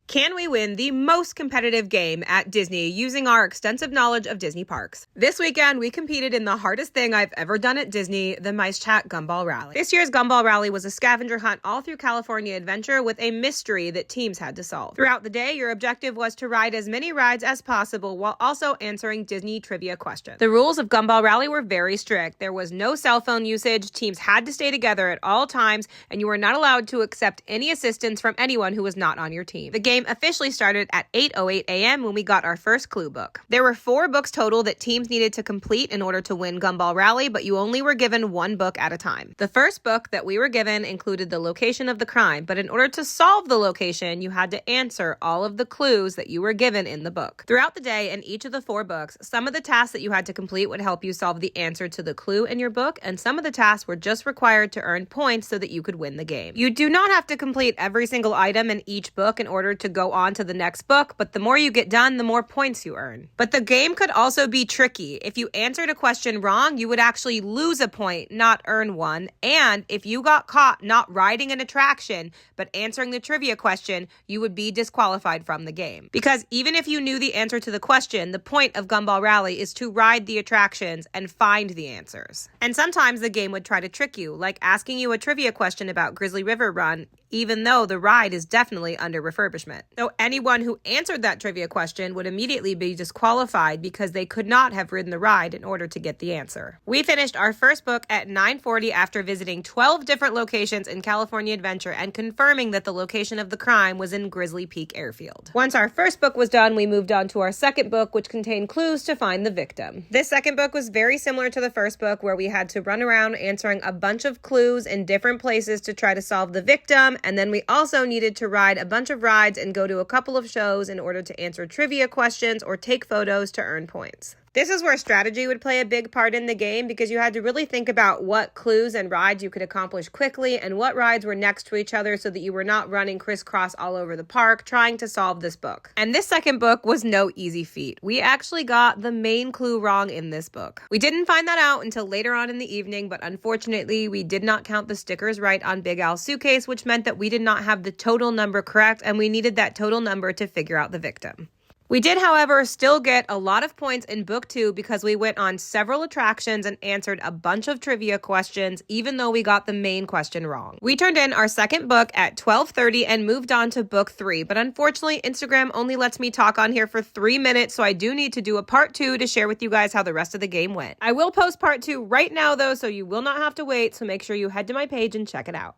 Can we win the most competitive game at Disney using our extensive knowledge of Disney parks? This weekend, we competed in the hardest thing I've ever done at Disney, the Mice Chat Gumball Rally. This year's Gumball Rally was a scavenger hunt all through California Adventure with a mystery that teams had to solve. Throughout the day, your objective was to ride as many rides as possible while also answering Disney trivia questions. The rules of Gumball Rally were very strict. There was no cell phone usage, teams had to stay together at all times, and you were not allowed to accept any assistance from anyone who was not on your team. The game officially started at 8:08 a.m. when we got our first clue book. There were 4 books total that teams needed to complete in order to win Gumball Rally, but you only were given 1 book at a time. The first book that we were given included the location of the crime, but in order to solve the location, you had to answer all of the clues that you were given in the book. Throughout the day, in each of the 4 books, some of the tasks that you had to complete would help you solve the answer to the clue in your book, and some of the tasks were just required to earn points so that you could win the game. You do not have to complete every single item in each book in order to go on to the next book, but the more you get done, the more points you earn. But the game could also be tricky. If you answered a question wrong, you would actually lose a point, not earn one. And if you got caught not riding an attraction, but answering the trivia question, you would be disqualified from the game. Because even if you knew the answer to the question, the point of Gumball Rally is to ride the attractions and find the answers. And sometimes the game would try to trick you, like asking you a trivia question about Grizzly River Run, even though the ride is definitely under refurbishment. So anyone who answered that trivia question would immediately be disqualified because they could not have ridden the ride in order to get the answer. We finished our first book at 9:40 after visiting 12 different locations in California Adventure and confirming that the location of the crime was in Grizzly Peak Airfield. Once our first book was done, we moved on to our second book, which contained clues to find the victim. This second book was very similar to the first book, where we had to run around answering a bunch of clues in different places to try to solve the victim. And then we also needed to ride a bunch of rides and go to a couple of shows in order to answer trivia questions or take photos to earn points. This is where strategy would play a big part in the game because you had to really think about what clues and rides you could accomplish quickly and what rides were next to each other so that you were not running crisscross all over the park trying to solve this book. And this second book was no easy feat. We actually got the main clue wrong in this book. We didn't find that out until later on in the evening, but unfortunately, we did not count the stickers right on Big Al's suitcase, which meant that we did not have the total number correct, and we needed that total number to figure out the victim. We did, however, still get a lot of points in Book 2 because we went on several attractions and answered a bunch of trivia questions, even though we got the main question wrong. We turned in our second book at 12:30 and moved on to Book 3, but unfortunately, Instagram only lets me talk on here for 3 minutes, so I do need to do a part 2 to share with you guys how the rest of the game went. I will post part 2 right now, though, so you will not have to wait, so make sure you head to my page and check it out.